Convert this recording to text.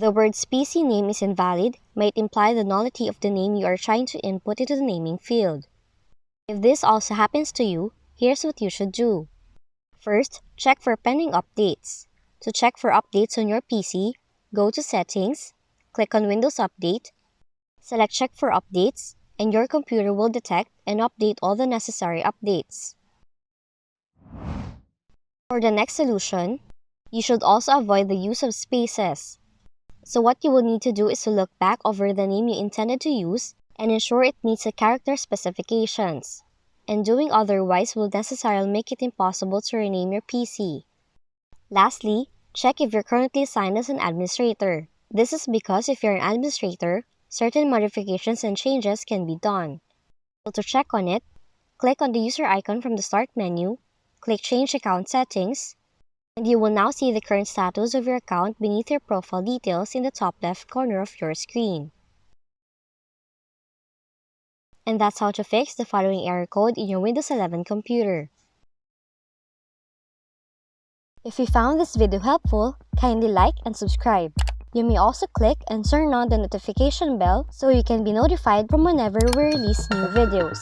the words PC name is invalid might imply the nullity of the name you are trying to input into the naming field. If this also happens to you, here's what you should do. First, check for pending updates. To check for updates on your PC, go to Settings, click on Windows Update, select Check for Updates, and your computer will detect and update all the necessary updates. For the next solution, you should also avoid the use of spaces. So what you will need to do is to look back over the name you intended to use and ensure it meets the character specifications. And doing otherwise will necessarily make it impossible to rename your PC. Lastly, check if you're currently assigned as an administrator. This is because if you're an administrator, certain modifications and changes can be done. So to check on it, click on the user icon from the Start menu, click Change Account Settings, and you will now see the current status of your account beneath your profile details in the top left corner of your screen. And that's how to fix the following error code in your Windows 11 computer. If you found this video helpful, kindly like and subscribe. You may also click and turn on the notification bell so you can be notified from whenever we release new videos.